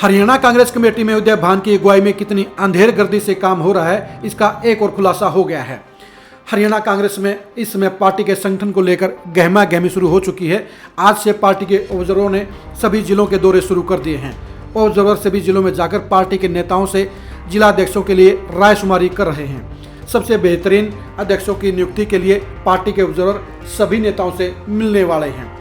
Haryana Congress committee में उदय भान की अगुवाई में कितनी अंधेर गर्दी से काम हो रहा है, इसका एक और खुलासा हो गया है। हरियाणा कांग्रेस में इस समय पार्टी के संगठन को लेकर गहमा गहमी शुरू हो चुकी है। आज से पार्टी के ऑब्जर्वरों ने सभी जिलों के दौरे शुरू कर दिए हैं। ऑब्जर्वर सभी जिलों में जाकर पार्टी के नेताओं से जिलाध्यक्षों के लिए रायशुमारी कर रहे हैं। सबसे बेहतरीन अध्यक्षों की नियुक्ति के लिए पार्टी के ऑब्जर्वर सभी नेताओं से मिलने वाले हैं।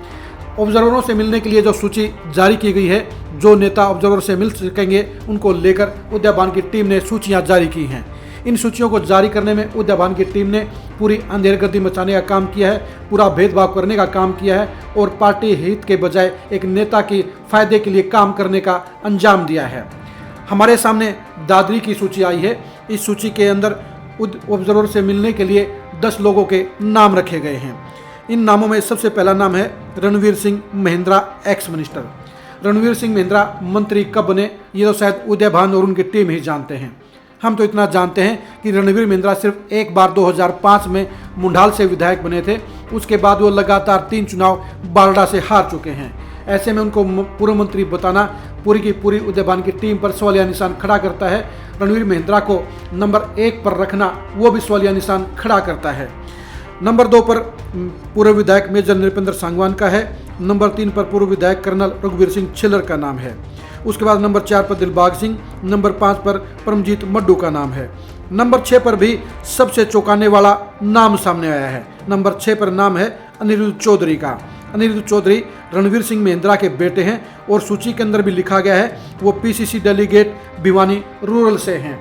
ऑब्जर्वरों से मिलने के लिए जो सूची जारी की गई है, जो नेता ऑब्जर्वर से मिल सकेंगे उनको लेकर उदय भान की टीम ने सूचियां जारी की हैं। इन सूचियों को जारी करने में उदय भान की टीम ने पूरी अंधेरगर्दी मचाने का काम किया है, पूरा भेदभाव करने का काम किया है और पार्टी हित के बजाय एक नेता के फायदे के लिए काम करने का अंजाम दिया है। हमारे सामने दादरी की सूची आई है। इस सूची के अंदर ऑब्जर्वर से मिलने के लिए 10 लोगों के नाम रखे गए हैं। इन नामों में सबसे पहला नाम है रणवीर सिंह महिंद्रा, एक्स मिनिस्टर। रणवीर सिंह महिंद्रा मंत्री कब बने, ये तो शायद उदय भान और उनकी टीम ही जानते हैं। हम तो इतना जानते हैं कि रणवीर महिंद्रा सिर्फ एक बार 2005 में मुंडाल से विधायक बने थे। उसके बाद वो लगातार 3 चुनाव बारडा से हार चुके हैं। ऐसे में उनको पूर्व मंत्री बताना पूरी की पूरी उदय भान की टीम पर सवालिया निशान खड़ा करता है। रणवीर महिंद्रा को नंबर 1 पर रखना वो भी सवालिया निशान खड़ा करता है। नंबर 2 पर पूर्व विधायक मेजर नृपेंद्र सांगवान का है। नंबर 3 पर पूर्व विधायक कर्नल रघुवीर सिंह छिल्लर का नाम है। उसके बाद नंबर 4 पर दिलबाग सिंह, नंबर 5 पर परमजीत मड्डू का नाम है। नंबर 6 पर भी सबसे चौंकाने वाला नाम सामने आया है। नंबर 6 पर नाम है अनिरुद्ध चौधरी का। अनिरुद्ध चौधरी रणवीर सिंह महिंद्रा के बेटे हैं और सूची के अंदर भी लिखा गया है वो पीसीसी डेलीगेट भिवानी रूरल से हैं।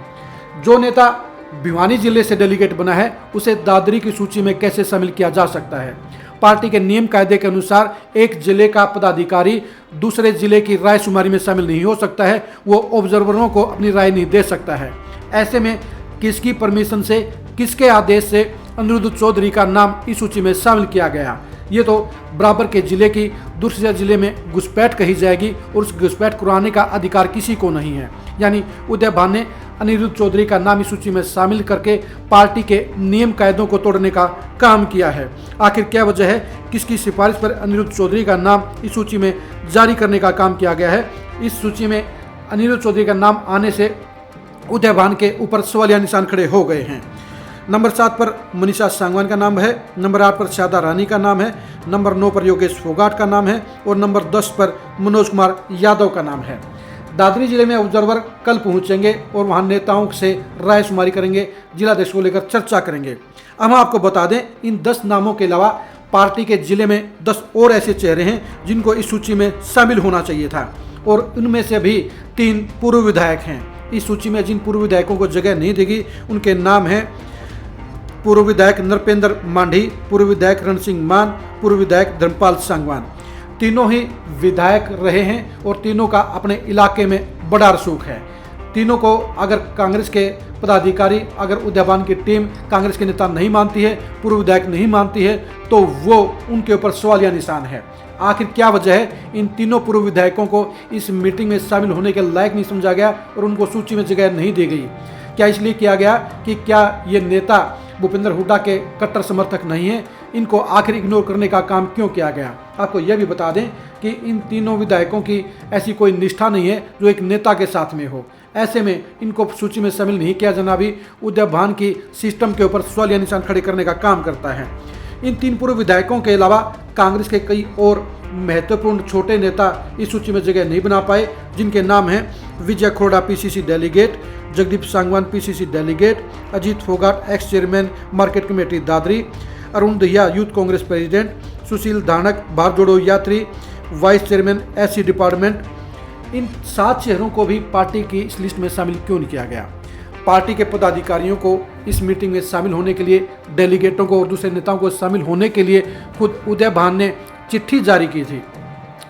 जो नेता भिवानी जिले से डेलीगेट बना है उसे दादरी की सूची में कैसे शामिल किया जा सकता है? पार्टी के नियम कायदे के अनुसार एक जिले का पदाधिकारी दूसरे जिले की रायशुमारी में शामिल नहीं हो सकता है। वो ऑब्जर्वरों को अपनी राय नहीं दे सकता है। ऐसे में किसकी परमिशन से, किसके आदेश से अनिरुद्ध चौधरी का नाम इस सूची में शामिल किया गया? ये तो बराबर के जिले की दूसरे जिले में घुसपैठ कही जाएगी और उस घुसपैठ कराने का अधिकार किसी को नहीं है। यानी उदय भान ने अनिरुद्ध चौधरी का नाम इस सूची में शामिल करके पार्टी के नियम कायदों को तोड़ने का काम किया है। आखिर क्या वजह है, किसकी सिफारिश पर अनिरुद्ध चौधरी का नाम इस सूची में जारी करने का काम किया गया है? इस सूची में अनिरुद्ध चौधरी का नाम आने से उदय भान के ऊपर सवालिया निशान खड़े हो गए हैं। नंबर 7 पर मनीषा सांगवान का नाम है। नंबर 8 पर शादा रानी का नाम है। नंबर 9 पर योगेश फोगाट का नाम है और नंबर 10 पर मनोज कुमार यादव का नाम है। दादरी जिले में ऑब्जर्वर कल पहुंचेंगे और वहां नेताओं से रायशुमारी करेंगे, जिलाध्यक्ष को लेकर चर्चा करेंगे। अब हम आपको बता दें, इन 10 नामों के अलावा पार्टी के जिले में 10 और ऐसे चेहरे हैं जिनको इस सूची में शामिल होना चाहिए था और उनमें से भी 3 पूर्व विधायक हैं। इस सूची में जिन पूर्व विधायकों को जगह नहीं देगी उनके नाम हैं पूर्व विधायक नरपेंद्र मांढी, पूर्व विधायक रण सिंह मान, पूर्व विधायक धर्मपाल सांगवान। तीनों ही विधायक रहे हैं और तीनों का अपने इलाके में बड़ा रसूख है। तीनों को अगर कांग्रेस के पदाधिकारी, अगर उदय भान की टीम कांग्रेस के नेता नहीं मानती है, पूर्व विधायक नहीं मानती है, तो वो उनके ऊपर सवालिया निशान है। आखिर क्या वजह है इन तीनों पूर्व विधायकों को इस मीटिंग में शामिल होने के लायक नहीं समझा गया और उनको सूची में जगह नहीं दी गई? क्या इसलिए किया गया कि क्या ये नेता भूपेंद्र हुड्डा के कट्टर समर्थक नहीं है? इनको आखिर इग्नोर करने का काम क्यों किया गया? आपको यह भी बता दें कि इन तीनों विधायकों की ऐसी कोई निष्ठा नहीं है जो एक नेता के साथ में हो। ऐसे में इनको सूची में शामिल नहीं किया जाना भी उदय भान की सिस्टम के ऊपर सवालिया निशान खड़े करने का काम करता है। इन 3 पूर्व विधायकों के अलावा कांग्रेस के कई और महत्वपूर्ण छोटे नेता इस सूची में जगह नहीं बना पाए, जिनके नाम हैं Vijay Khoda PCC delegate, Jagdeep Sangwan PCC delegate, Ajit Phogat ex chairman market committee Dadri, Arun Dahiya youth Congress president, Sushil Dhanak बार जोड़ो यात्री, वाइस चेयरमैन एससी डिपार्टमेंट। इन 7 चेहरों को भी पार्टी की इस लिस्ट में शामिल क्यों नहीं किया गया? पार्टी के पदाधिकारियों को इस मीटिंग में शामिल होने के लिए, डेलीगेटों को और दूसरे नेताओं को शामिल होने के लिए खुद उदय भान ने चिट्ठी जारी की थी।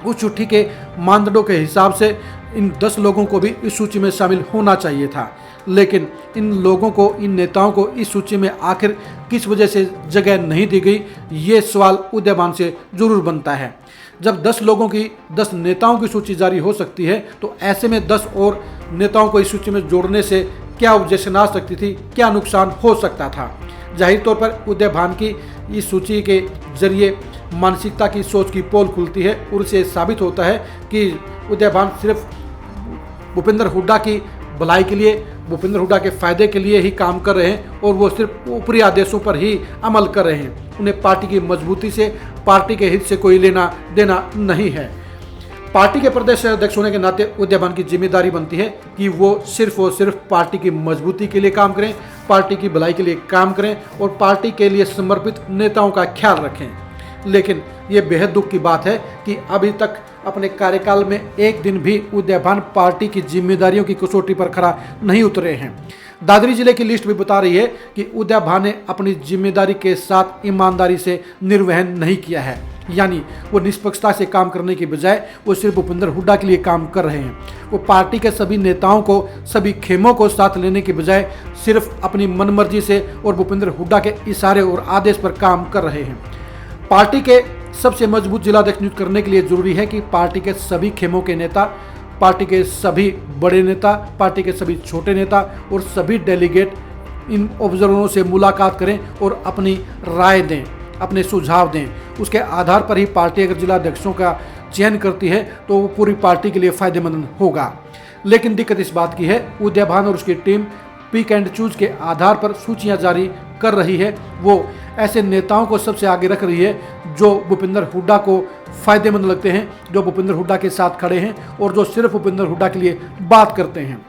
उस चिट्ठी के मानदंडों के हिसाब से इन 10 लोगों को भी इस सूची में शामिल होना चाहिए था, लेकिन इन लोगों को, इन नेताओं को इस सूची में आखिर किस वजह से जगह नहीं दी गई, ये सवाल उदय भान से जरूर बनता है। जब 10 लोगों की, 10 नेताओं की सूची जारी हो सकती है तो ऐसे में 10 और नेताओं को इस सूची में जोड़ने से क्या ऑब्जेक्शन आ सकती थी, क्या नुकसान हो सकता था? जाहिर तौर पर उदय भान की इस सूची के जरिए मानसिकता की सोच की पोल खुलती है और उससे साबित होता है कि उदय भान सिर्फ भूपेंद्र हुड्डा की भलाई के लिए, भूपेंद्र हुड्डा के फायदे के लिए ही काम कर रहे हैं और वो सिर्फ ऊपरी आदेशों पर ही अमल कर रहे हैं। उन्हें पार्टी की मजबूती से, पार्टी के हित से कोई लेना देना नहीं है। पार्टी के प्रदेश अध्यक्ष होने के नाते उदयभान की जिम्मेदारी बनती है कि वो सिर्फ और सिर्फ पार्टी की मजबूती के लिए काम करें, पार्टी की भलाई के लिए काम करें और पार्टी के लिए समर्पित नेताओं का ख्याल रखें। लेकिन ये बेहद दुख की बात है कि अभी तक अपने कार्यकाल में एक दिन भी उदयभान पार्टी की जिम्मेदारियों की कसौटी पर खरा नहीं उतरे हैं। दादरी जिले की लिस्ट भी बता रही है कि उदयभान ने अपनी जिम्मेदारी के साथ ईमानदारी से निर्वहन नहीं किया है, यानी वो निष्पक्षता से काम करने की बजाय वो सिर्फ भूपेंद्र हुड्डा के लिए काम कर रहे हैं। वो पार्टी के सभी नेताओं को, सभी खेमों को साथ लेने की बजाय सिर्फ अपनी मनमर्जी से और भूपेंद्र हुड्डा के इशारे और आदेश पर काम कर रहे हैं। पार्टी के सबसे मजबूत जिलाध्यक्ष नियुक्त करने के लिए जरूरी है कि पार्टी के सभी खेमों के नेता, पार्टी के सभी बड़े नेता, पार्टी के सभी छोटे नेता और सभी डेलीगेट इन ऑब्जर्वरों से मुलाकात करें और अपनी राय दें, अपने सुझाव दें। उसके आधार पर ही पार्टी अगर जिलाध्यक्षों का चयन करती है तो वो पूरी पार्टी के लिए फायदेमंद होगा। लेकिन दिक्कत इस बात की है, उदयभान और उसकी टीम पिक एंड चूज के आधार पर सूचियां जारी कर रही है। वो ऐसे नेताओं को सबसे आगे रख रही है जो भूपेंद्र हुड्डा को फायदेमंद लगते हैं, जो भूपेंद्र हुड्डा के साथ खड़े हैं और जो सिर्फ भूपेंद्र हुड्डा के लिए बात करते हैं।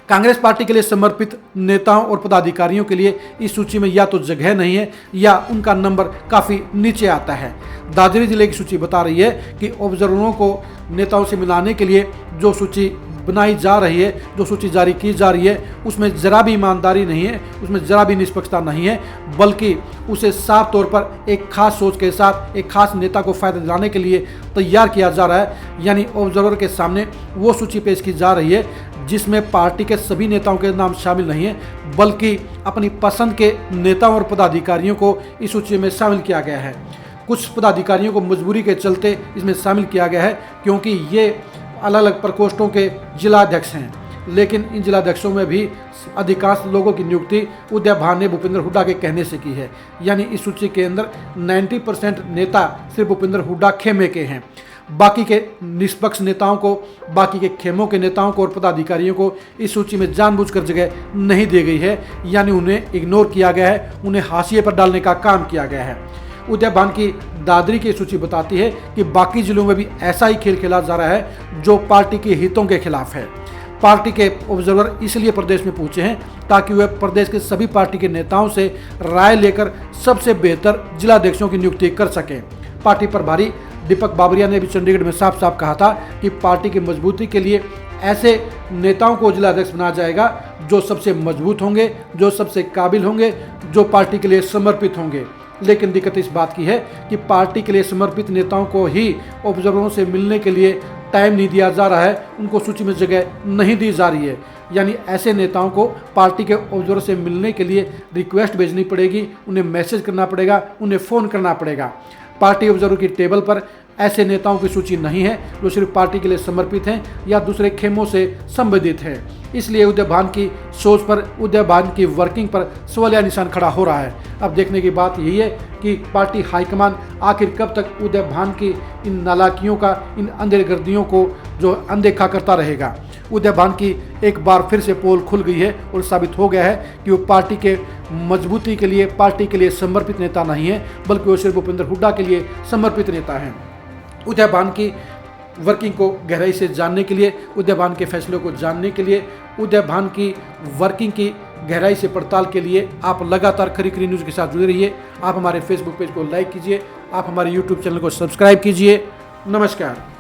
कांग्रेस पार्टी के लिए समर्पित नेताओं और पदाधिकारियों के लिए इस सूची में या तो जगह नहीं है या उनका नंबर काफ़ी नीचे आता है। दादरी जिले की सूची बता रही है कि ऑब्जर्वरों को नेताओं से मिलाने के लिए जो सूची बनाई जा रही है, जो सूची जारी की जा रही है, उसमें जरा भी ईमानदारी नहीं है, उसमें जरा भी निष्पक्षता नहीं है, बल्कि उसे साफ तौर पर एक खास सोच के साथ एक खास नेता को फायदा दिलाने के लिए तैयार किया जा रहा है। यानी ऑब्जर्वर के सामने वो सूची पेश की जा रही है जिसमें पार्टी के सभी नेताओं के नाम शामिल नहीं है, बल्कि अपनी पसंद के नेताओं और पदाधिकारियों को इस सूची में शामिल किया गया है। कुछ पदाधिकारियों को मजबूरी के चलते इसमें शामिल किया गया है क्योंकि ये अलग अलग प्रकोष्ठों के जिलाध्यक्ष हैं, लेकिन इन जिलाध्यक्षों में भी अधिकांश लोगों की नियुक्ति उदयभान ने भूपेंद्र हुड्डा के कहने से की है। यानी इस सूची के अंदर 90% नेता सिर्फ भूपेंद्र हुड्डा खेमे के हैं। बाकी के निष्पक्ष नेताओं को, बाकी के खेमों के नेताओं को और पदाधिकारियों को इस सूची में जानबूझकर जगह नहीं दी गई है, यानी उन्हें इग्नोर किया गया है, उन्हें हाशिए पर डालने का काम किया गया है। उदयभान की दादरी की सूची बताती है कि बाकी जिलों में भी ऐसा ही खेल खेला जा रहा है जो पार्टी के हितों के खिलाफ है। पार्टी के ऑब्जर्वर इसलिए प्रदेश में पहुंचे हैं ताकि वे प्रदेश के सभी पार्टी के नेताओं से राय लेकर सबसे बेहतर जिलाध्यक्षों की नियुक्ति कर सकें। पार्टी प्रभारी दीपक बाबरिया ने भी चंडीगढ़ में साफ साफ कहा था कि पार्टी की मजबूती के लिए ऐसे नेताओं को जिलाध्यक्ष बनाया जाएगा जो सबसे मजबूत होंगे, जो सबसे काबिल होंगे, जो पार्टी के लिए समर्पित होंगे। लेकिन दिक्कत इस बात की है कि पार्टी के लिए समर्पित नेताओं को ही ऑब्जर्वरों से मिलने के लिए टाइम नहीं दिया जा रहा है, उनको सूची में जगह नहीं दी जा रही है। यानी ऐसे नेताओं को पार्टी के ऑब्जर्वर से मिलने के लिए रिक्वेस्ट भेजनी पड़ेगी, उन्हें मैसेज करना पड़ेगा, उन्हें फ़ोन करना पड़ेगा। पार्टी ऑब्जर्वर की टेबल पर ऐसे नेताओं की सूची नहीं है जो सिर्फ पार्टी के लिए समर्पित हैं या दूसरे खेमों से संबंधित हैं। इसलिए उदयभान की सोच पर, उदयभान की वर्किंग पर सवालिया निशान खड़ा हो रहा है। अब देखने की बात यही है कि पार्टी हाईकमान आखिर कब तक उदयभान की इन नालायकियों का, इन अंधेरगर्दियों को जो अनदेखा करता रहेगा। उदयभान की एक बार फिर से पोल खुल गई है और साबित हो गया है कि वो पार्टी के मजबूती के लिए, पार्टी के लिए समर्पित नेता नहीं है, बल्कि वो सिर्फ भूपेंद्र हुड्डा के लिए समर्पित नेता हैं। उदयभान की वर्किंग को गहराई से जानने के लिए, उदयभान के फैसलों को जानने के लिए, उदयभान की वर्किंग की गहराई से पड़ताल के लिए आप लगातार खरी खरी न्यूज़ के साथ जुड़े रहिए। आप हमारे फेसबुक पेज को लाइक कीजिए, आप हमारे यूट्यूब चैनल को सब्सक्राइब कीजिए। नमस्कार।